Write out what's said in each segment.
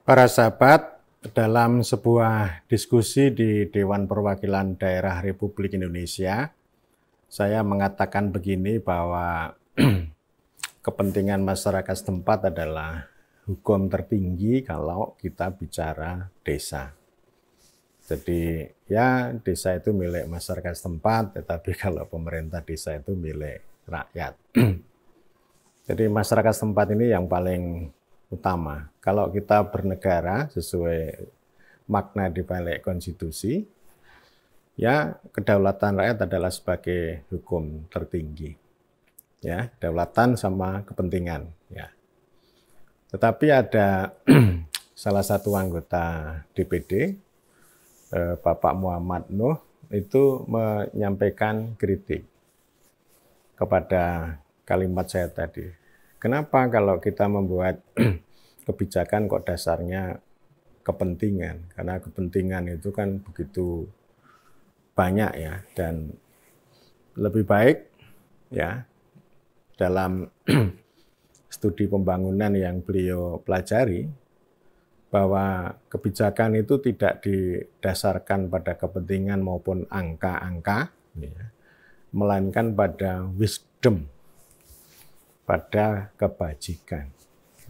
Para sahabat, dalam sebuah diskusi di Dewan Perwakilan Daerah Republik Indonesia, saya mengatakan begini bahwa kepentingan masyarakat setempat adalah hukum tertinggi kalau kita bicara desa. Jadi ya desa itu milik masyarakat setempat, tetapi kalau pemerintah desa itu milik rakyat. Jadi masyarakat setempat ini yang paling utama. Kalau kita bernegara sesuai makna di balik konstitusi, ya kedaulatan rakyat adalah sebagai hukum tertinggi. Ya, kedaulatan sama kepentingan. Ya. Tetapi ada salah satu anggota DPD, Bapak Muhammad Nuh, itu menyampaikan kritik kepada kalimat saya tadi. Kenapa kalau kita membuat kebijakan kok dasarnya kepentingan? Karena kepentingan itu kan begitu banyak ya, dan lebih baik ya dalam studi pembangunan yang beliau pelajari bahwa kebijakan itu tidak didasarkan pada kepentingan maupun angka-angka, ya, melainkan pada wisdom, pada kebajikan.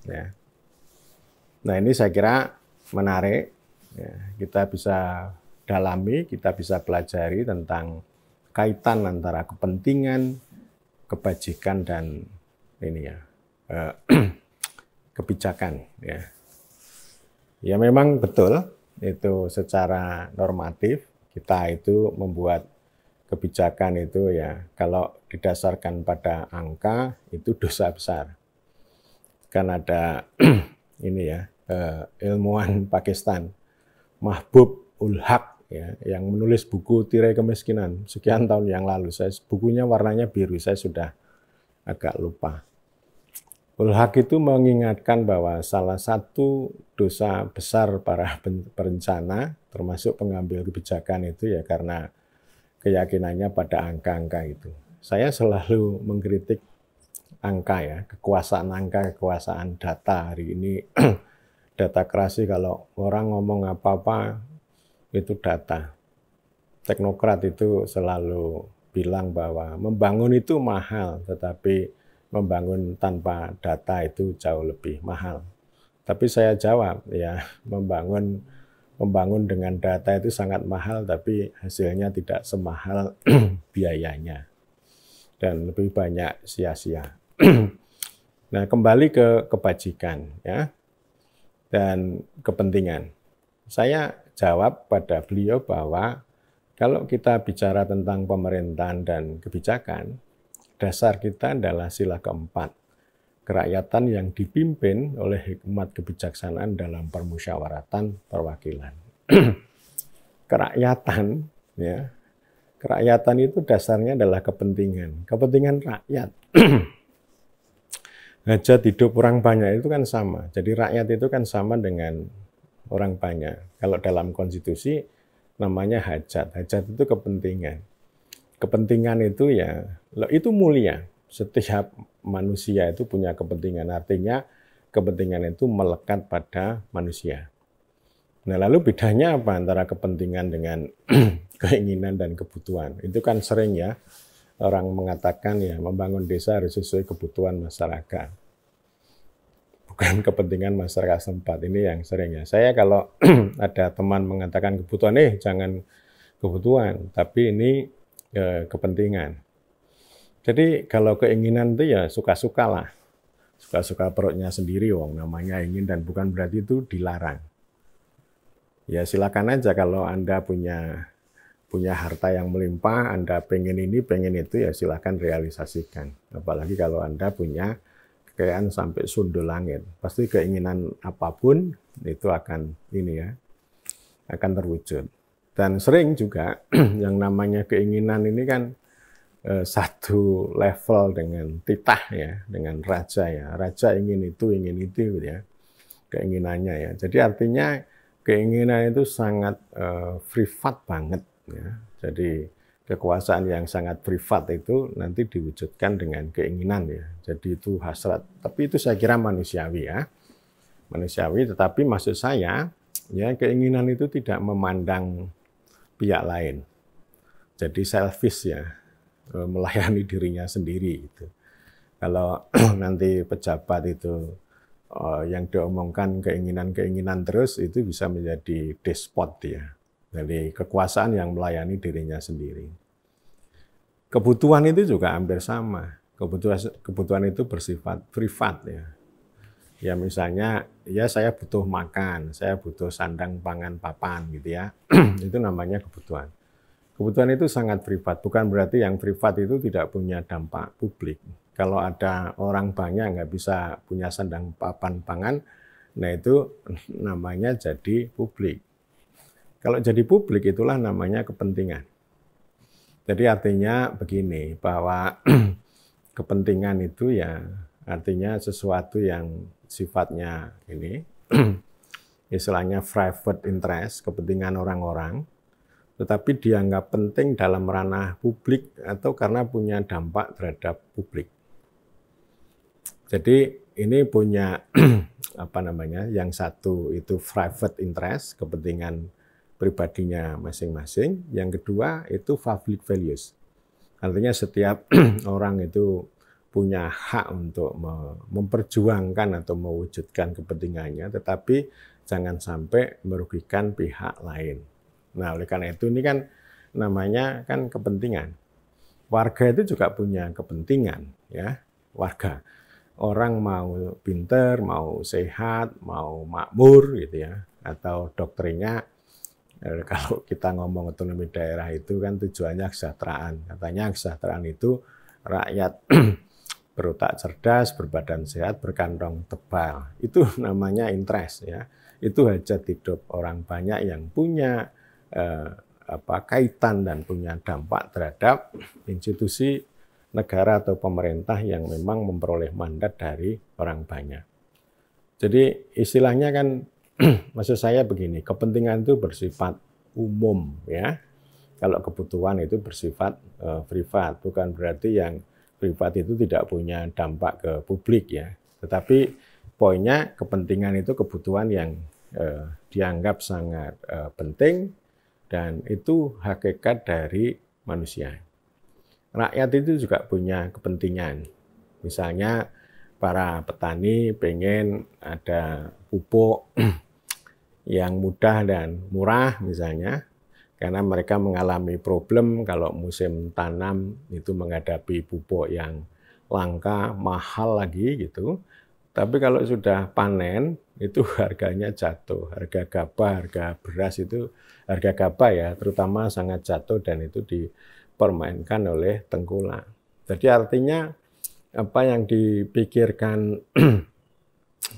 Ya. Nah ini saya kira menarik, ya, kita bisa dalami, kita bisa pelajari tentang kaitan antara kepentingan, kebajikan dan ini ya kebijakan. Ya. Ya memang betul itu secara normatif kita itu membuat kebijakan itu ya kalau didasarkan pada angka itu dosa besar. Kan ada ini ya ilmuwan Pakistan Mahbub ul Haq ya yang menulis buku Tirai Kemiskinan sekian tahun yang lalu. Bukunya warnanya biru, saya sudah agak lupa. Ul Haq itu mengingatkan bahwa salah satu dosa besar para perencana termasuk pengambil kebijakan itu ya karena keyakinannya pada angka-angka itu. Saya selalu mengkritik angka ya, kekuasaan angka, kekuasaan data hari ini. Data kerasi kalau orang ngomong apa-apa itu data. Teknokrat itu selalu bilang bahwa membangun itu mahal, tetapi membangun tanpa data itu jauh lebih mahal. Tapi saya jawab ya, membangun dengan data itu sangat mahal, tapi hasilnya tidak semahal biayanya dan lebih banyak sia-sia. Nah, kembali ke kebajikan ya dan kepentingan. Saya jawab pada beliau bahwa kalau kita bicara tentang pemerintahan dan kebijakan, dasar kita adalah sila keempat, kerakyatan yang dipimpin oleh hikmat kebijaksanaan dalam permusyawaratan perwakilan. Kerakyatan, ya, kerakyatan itu dasarnya adalah kepentingan rakyat. Hajat hidup orang banyak itu kan sama. Jadi rakyat itu kan sama dengan orang banyak. Kalau dalam konstitusi namanya hajat. Hajat itu kepentingan. Kepentingan itu ya, itu mulia. Setiap manusia itu punya kepentingan. Artinya kepentingan itu melekat pada manusia. Nah lalu bedanya apa antara kepentingan dengan keinginan dan kebutuhan? Itu kan sering ya orang mengatakan ya membangun desa harus sesuai kebutuhan masyarakat. Bukan kepentingan masyarakat setempat, ini yang sering ya. Saya kalau ada teman mengatakan kebutuhan, jangan kebutuhan, tapi ini kepentingan. Jadi kalau keinginan itu ya suka-suka lah. Suka-suka perutnya sendiri, wong namanya ingin dan bukan berarti itu dilarang. Ya silakan aja kalau Anda punya harta yang melimpah, Anda pengen ini, pengen itu, ya silakan realisasikan. Apalagi kalau Anda punya kekayaan sampai sundul langit. Pasti keinginan apapun itu akan ini ya, akan terwujud. Dan sering juga yang namanya keinginan ini kan satu level dengan titah ya, dengan raja ya. Raja ingin itu ya, keinginannya ya. Jadi artinya keinginan itu sangat privat banget ya. Jadi kekuasaan yang sangat privat itu nanti diwujudkan dengan keinginan ya. Jadi itu hasrat. Tapi itu saya kira manusiawi ya. manusiawi, tetapi maksud saya ya keinginan itu tidak memandang pihak lain. Jadi selfish ya, melayani dirinya sendiri gitu. Kalau nanti pejabat itu yang diomongkan keinginan-keinginan terus, itu bisa menjadi despot ya. Jadi kekuasaan yang melayani dirinya sendiri. Kebutuhan itu juga hampir sama. Kebutuhan itu bersifat privat ya. Ya misalnya, ya saya butuh makan, saya butuh sandang, pangan, papan gitu ya. Itu namanya kebutuhan. Kebutuhan itu sangat privat, bukan berarti yang privat itu tidak punya dampak publik. Kalau ada orang banyak nggak bisa punya sandang, papan, pangan, nah itu namanya jadi publik. Kalau jadi publik itulah namanya kepentingan. Jadi artinya begini, bahwa kepentingan itu ya artinya sesuatu yang sifatnya ini, istilahnya private interest, kepentingan orang-orang, tetapi dianggap penting dalam ranah publik atau karena punya dampak terhadap publik. Jadi ini punya apa namanya? Yang satu itu private interest, kepentingan pribadinya masing-masing. Yang kedua itu public values. Artinya setiap orang itu punya hak untuk memperjuangkan atau mewujudkan kepentingannya, tetapi jangan sampai merugikan pihak lain. Nah, oleh karena itu ini kan namanya kan kepentingan. Warga itu juga punya kepentingan ya, warga. Orang mau pinter, mau sehat, mau makmur gitu ya, atau doktrinnya kalau kita ngomong otonomi daerah itu kan tujuannya kesejahteraan. Katanya kesejahteraan itu rakyat berotak cerdas, berbadan sehat, berkantong tebal. Itu namanya interest ya. Itu hajat hidup orang banyak yang punya kaitan dan punya dampak terhadap institusi negara atau pemerintah yang memang memperoleh mandat dari orang banyak. Jadi istilahnya kan maksud saya begini, kepentingan itu bersifat umum ya. Kalau kebutuhan itu bersifat privat, bukan berarti yang privat itu tidak punya dampak ke publik ya. Tetapi poinnya kepentingan itu kebutuhan yang dianggap sangat penting dan itu hakikat dari manusia. Rakyat itu juga punya kepentingan. Misalnya para petani pengen ada pupuk yang mudah dan murah misalnya, karena mereka mengalami problem kalau musim tanam itu menghadapi pupuk yang langka, mahal lagi gitu. Tapi kalau sudah panen itu harganya jatuh, harga gabah, harga beras itu, harga gabah ya terutama sangat jatuh dan itu dipermainkan oleh tengkulak. Jadi artinya apa yang dipikirkan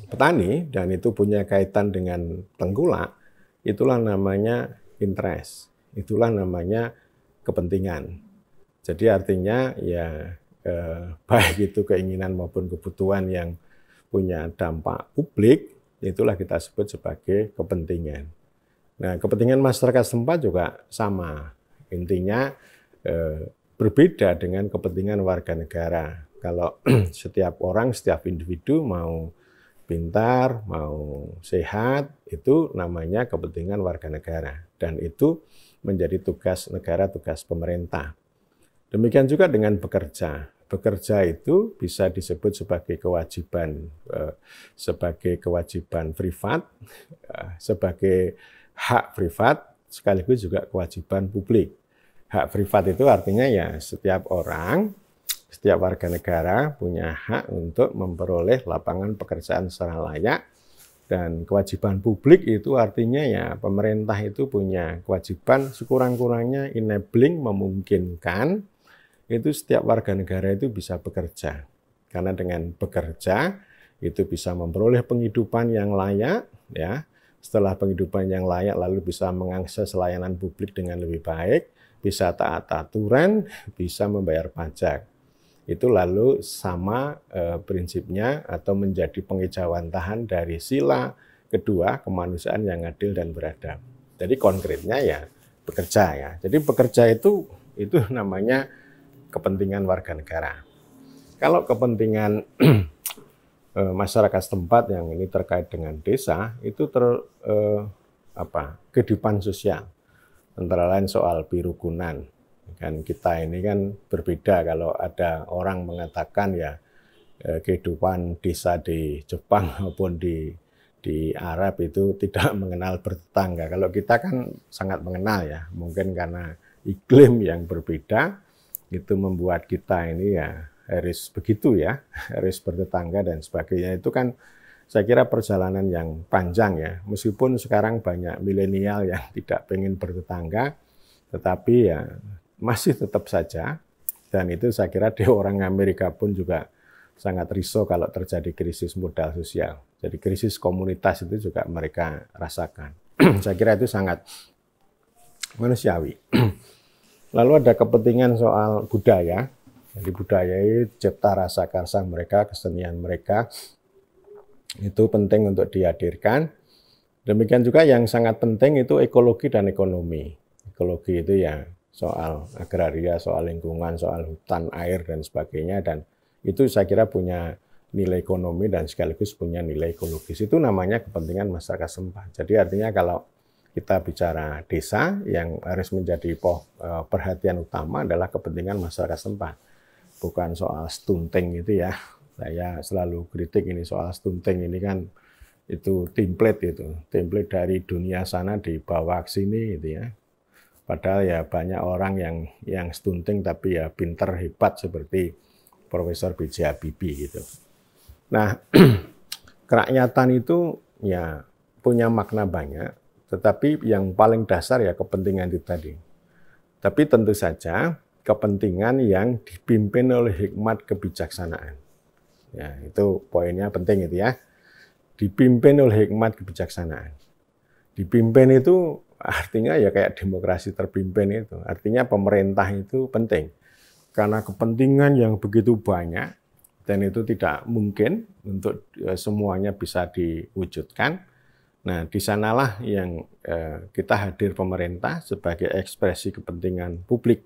petani dan itu punya kaitan dengan tengkulak, itulah namanya interest, itulah namanya kepentingan. Jadi artinya ya baik itu keinginan maupun kebutuhan yang punya dampak publik, itulah kita sebut sebagai kepentingan. Nah, kepentingan masyarakat setempat juga sama. Intinya berbeda dengan kepentingan warga negara. Kalau setiap orang, setiap individu mau pintar, mau sehat, itu namanya kepentingan warga negara. Dan itu menjadi tugas negara, tugas pemerintah. Demikian juga dengan bekerja. Bekerja itu bisa disebut sebagai kewajiban privat, sebagai hak privat, sekaligus juga kewajiban publik. Hak privat itu artinya ya setiap orang, setiap warga negara punya hak untuk memperoleh lapangan pekerjaan secara layak, dan kewajiban publik itu artinya ya pemerintah itu punya kewajiban sekurang-kurangnya enabling, memungkinkan itu setiap warga negara itu bisa bekerja. Karena dengan bekerja itu bisa memperoleh penghidupan yang layak ya. Setelah penghidupan yang layak lalu bisa mengakses layanan publik dengan lebih baik, bisa taat aturan, bisa membayar pajak. Itu lalu sama prinsipnya atau menjadi pengejawantahan dari sila kedua kemanusiaan yang adil dan beradab. Jadi konkretnya ya bekerja ya. Jadi bekerja itu namanya kepentingan warga negara. Kalau kepentingan masyarakat setempat yang ini terkait dengan desa itu kehidupan sosial, antara lain soal pirukunan. Kan kita ini kan berbeda kalau ada orang mengatakan ya kehidupan desa di Jepang maupun di Arab itu tidak mengenal bertetangga. Kalau kita kan sangat mengenal ya, mungkin karena iklim yang berbeda itu membuat kita ini ya harus begitu ya, harus bertetangga dan sebagainya. Itu kan saya kira perjalanan yang panjang ya, meskipun sekarang banyak milenial yang tidak pengen bertetangga, tetapi ya masih tetap saja, dan itu saya kira di orang Amerika pun juga sangat risau kalau terjadi krisis modal sosial. Jadi krisis komunitas itu juga mereka rasakan. Saya kira itu sangat manusiawi. Lalu ada kepentingan soal budaya. Jadi budaya itu cipta rasa karsa mereka, kesenian mereka, itu penting untuk dihadirkan. Demikian juga yang sangat penting itu ekologi dan ekonomi. Ekologi itu ya soal agraria, soal lingkungan, soal hutan, air, dan sebagainya. Dan itu saya kira punya nilai ekonomi dan sekaligus punya nilai ekologis. Itu namanya kepentingan masyarakat setempat. Jadi artinya kalau kita bicara desa, yang harus menjadi perhatian utama adalah kepentingan masyarakat setempat. Bukan soal stunting itu ya. Saya selalu kritik ini soal stunting ini kan itu template dari dunia sana dibawa ke sini gitu ya. Padahal ya banyak orang yang stunting tapi ya pinter hebat seperti Profesor B.J. Habibie gitu. Nah, kerakyatan itu ya punya makna banyak, tetapi yang paling dasar ya kepentingan itu tadi. Tapi tentu saja kepentingan yang dipimpin oleh hikmat kebijaksanaan. Ya, itu poinnya penting itu ya. Dipimpin oleh hikmat kebijaksanaan. Dipimpin itu artinya ya kayak demokrasi terpimpin itu. Artinya pemerintah itu penting. Karena kepentingan yang begitu banyak dan itu tidak mungkin untuk semuanya bisa diwujudkan. Nah, di sanalah yang kita hadir pemerintah sebagai ekspresi kepentingan publik.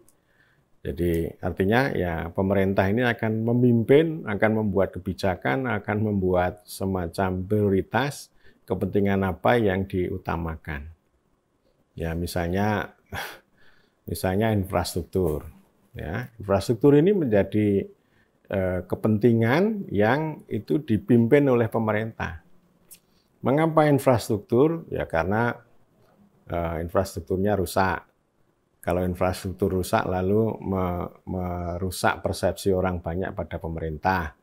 Jadi artinya ya pemerintah ini akan memimpin, akan membuat kebijakan, akan membuat semacam prioritas kepentingan apa yang diutamakan. Ya misalnya infrastruktur. Ya, infrastruktur ini menjadi kepentingan yang itu dipimpin oleh pemerintah. Mengapa infrastruktur? Ya karena infrastrukturnya rusak. Kalau infrastruktur rusak lalu merusak persepsi orang banyak pada pemerintah.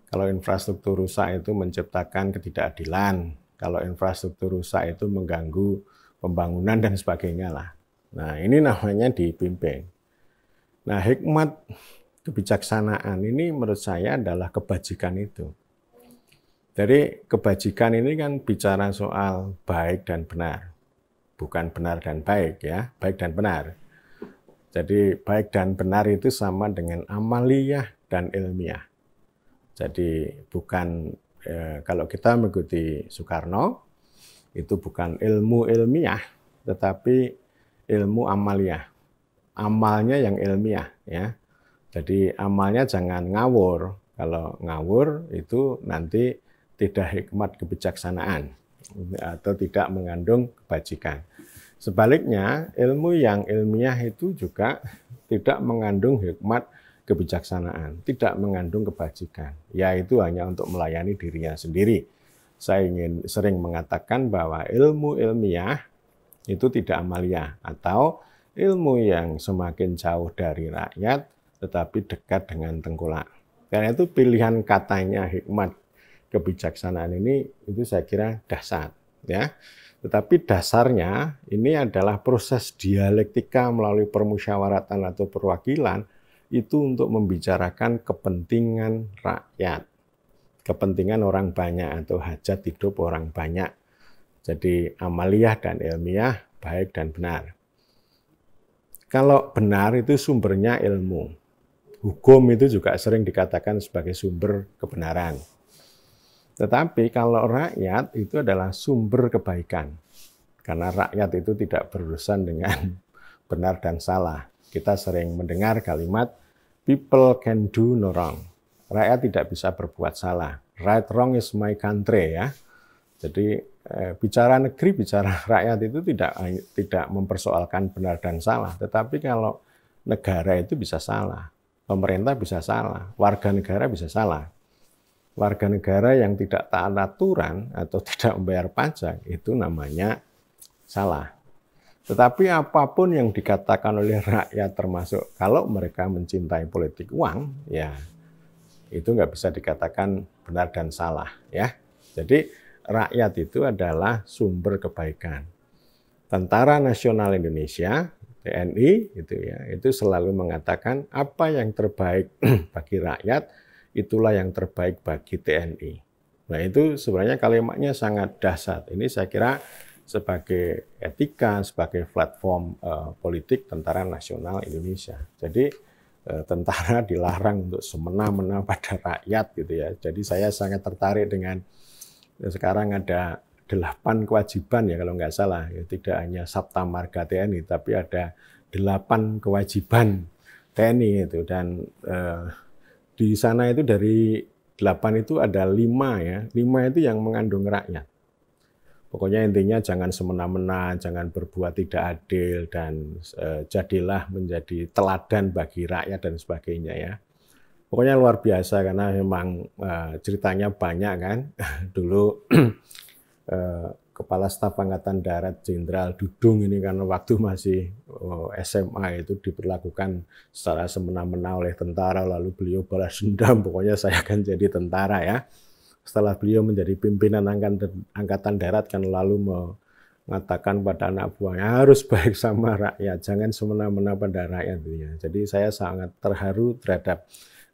Kalau infrastruktur rusak itu menciptakan ketidakadilan. Kalau infrastruktur rusak itu mengganggu pembangunan dan sebagainya lah. Nah, ini namanya dipimpin. Nah, hikmat kebijaksanaan ini menurut saya adalah kebajikan itu. Jadi kebajikan ini kan bicara soal baik dan benar. Bukan benar dan baik ya, baik dan benar. Jadi baik dan benar itu sama dengan amaliyah dan ilmiah. Jadi bukan kalau kita mengikuti Soekarno itu bukan ilmu ilmiah, tetapi ilmu amaliyah. Amalnya yang ilmiah ya. Jadi amalnya jangan ngawur. Kalau ngawur itu nanti tidak hikmat kebijaksanaan atau tidak mengandung kebajikan. Sebaliknya, ilmu yang ilmiah itu juga tidak mengandung hikmat kebijaksanaan, tidak mengandung kebajikan. Yaitu hanya untuk melayani dirinya sendiri. Saya ingin sering mengatakan bahwa ilmu ilmiah itu tidak amalia atau ilmu yang semakin jauh dari rakyat tetapi dekat dengan tengkulak. Karena itu pilihan katanya hikmat kebijaksanaan ini itu saya kira dasar ya. Tetapi dasarnya ini adalah proses dialektika melalui permusyawaratan atau perwakilan itu untuk membicarakan kepentingan rakyat, kepentingan orang banyak atau hajat hidup orang banyak. Jadi amaliyah dan ilmiah, baik dan benar. Kalau benar itu sumbernya ilmu. Hukum itu juga sering dikatakan sebagai sumber kebenaran. Tetapi kalau rakyat itu adalah sumber kebaikan. Karena rakyat itu tidak berurusan dengan benar dan salah. Kita sering mendengar kalimat, people can do no wrong. Rakyat tidak bisa berbuat salah. right wrong is my country ya. Jadi bicara negeri, bicara rakyat itu tidak mempersoalkan benar dan salah, tetapi kalau negara itu bisa salah, pemerintah bisa salah, warga negara bisa salah. Warga negara yang tidak taat aturan atau tidak membayar pajak itu namanya salah. Tetapi apapun yang dikatakan oleh rakyat, termasuk kalau mereka mencintai politik uang, ya itu nggak bisa dikatakan benar dan salah ya. Jadi rakyat itu adalah sumber kebaikan. Tentara Nasional Indonesia, TNI, itu selalu mengatakan apa yang terbaik bagi rakyat itulah yang terbaik bagi TNI. Nah itu sebenarnya kalimatnya sangat dahsyat. Ini saya kira sebagai etika, sebagai platform politik Tentara Nasional Indonesia. Jadi tentara dilarang untuk semena-mena pada rakyat gitu ya. Jadi saya sangat tertarik dengan sekarang ada 8 kewajiban ya kalau nggak salah. Ya, tidak hanya Sabta Marga TNI, tapi ada 8 kewajiban TNI itu. Dan di sana itu dari 8 itu ada 5 ya. 5 itu yang mengandung rakyat. Pokoknya intinya jangan semena-mena, jangan berbuat tidak adil, dan jadilah menjadi teladan bagi rakyat dan sebagainya ya. Pokoknya luar biasa karena memang ceritanya banyak kan. Dulu Kepala Staf Angkatan Darat Jenderal Dudung ini kan waktu masih SMA itu diperlakukan secara semena-mena oleh tentara, lalu beliau balas dendam, pokoknya saya akan jadi tentara ya. Setelah beliau menjadi pimpinan Angkatan Darat kan lalu mengatakan pada anak buahnya harus baik sama rakyat, jangan semena-mena pada rakyat. Ya. Jadi saya sangat terharu terhadap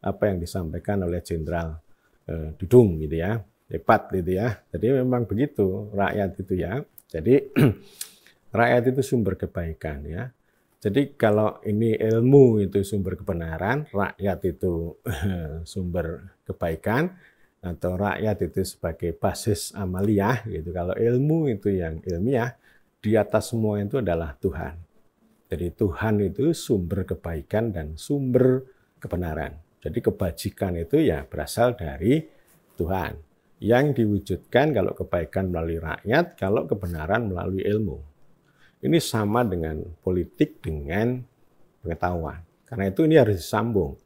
apa yang disampaikan oleh Jenderal Dudung gitu ya. Hebat gitu ya. Jadi memang begitu rakyat itu ya. Jadi rakyat itu sumber kebaikan ya. Jadi kalau ini ilmu itu sumber kebenaran, rakyat itu sumber kebaikan, atau rakyat itu sebagai basis amaliyah gitu. Kalau ilmu itu yang ilmiah, di atas semua itu adalah Tuhan. Jadi Tuhan itu sumber kebaikan dan sumber kebenaran. Jadi kebajikan itu ya berasal dari Tuhan. Yang diwujudkan kalau kebaikan melalui rakyat, kalau kebenaran melalui ilmu. Ini sama dengan politik dengan pengetahuan. Karena itu ini harus disambung.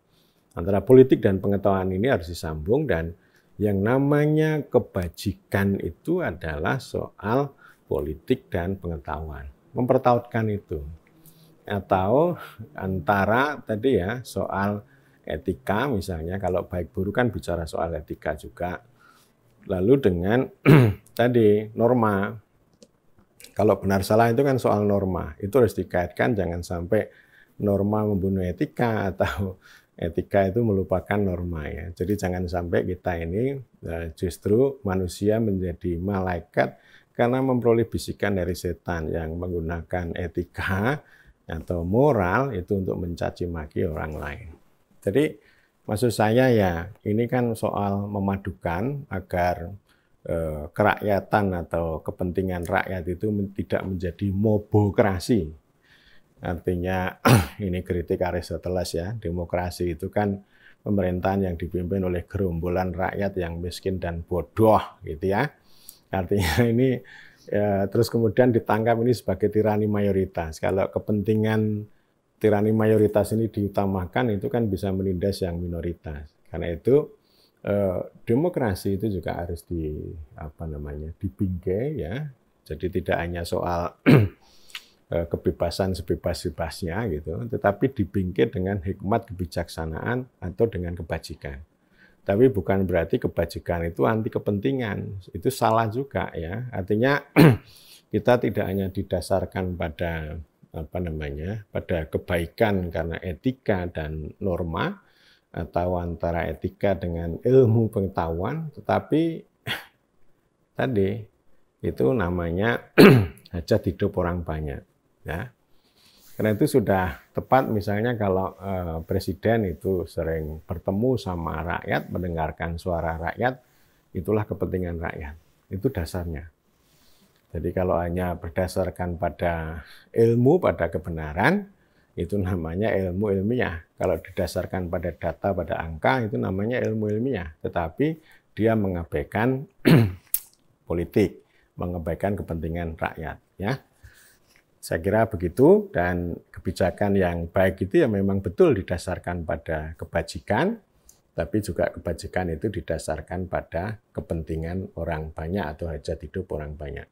Antara politik dan pengetahuan ini harus disambung, dan yang namanya kebajikan itu adalah soal politik dan pengetahuan. Mempertautkan itu. Atau antara tadi ya soal etika misalnya, kalau baik buruk kan bicara soal etika juga. Lalu dengan tadi norma, kalau benar salah itu kan soal norma, itu harus dikaitkan, jangan sampai norma membunuh etika atau etika itu melupakan norma ya. Jadi jangan sampai kita ini justru manusia menjadi malaikat karena memperoleh bisikan dari setan yang menggunakan etika atau moral itu untuk mencaci maki orang lain. Jadi maksud saya ya, ini kan soal memadukan agar kerakyatan atau kepentingan rakyat itu tidak menjadi mobokrasi. Artinya ini kritik Aristoteles ya, demokrasi itu kan pemerintahan yang dipimpin oleh gerombolan rakyat yang miskin dan bodoh gitu ya. Artinya ini terus kemudian ditangkap ini sebagai tirani mayoritas. Kalau kepentingan tirani mayoritas ini diutamakan, itu kan bisa menindas yang minoritas. Karena itu demokrasi itu juga harus dibingkai ya. Jadi tidak hanya soal kebebasan sebebas-bebasnya gitu, tetapi dibingkai dengan hikmat kebijaksanaan atau dengan kebajikan. Tapi bukan berarti kebajikan itu anti kepentingan, itu salah juga ya. Artinya kita tidak hanya didasarkan pada pada kebaikan karena etika dan norma, atau antara etika dengan ilmu pengetahuan, tetapi tadi itu namanya hajat hidup orang banyak ya. Karena itu sudah tepat misalnya kalau presiden itu sering bertemu sama rakyat, mendengarkan suara rakyat, itulah kepentingan rakyat. Itu dasarnya. Jadi kalau hanya berdasarkan pada ilmu, pada kebenaran, itu namanya ilmu ilmiah. Kalau didasarkan pada data, pada angka, itu namanya ilmu ilmiah. Tetapi dia mengabaikan politik, mengabaikan kepentingan rakyat. Ya, saya kira begitu. Dan kebijakan yang baik itu ya memang betul didasarkan pada kebajikan, tapi juga kebajikan itu didasarkan pada kepentingan orang banyak atau hajat hidup orang banyak.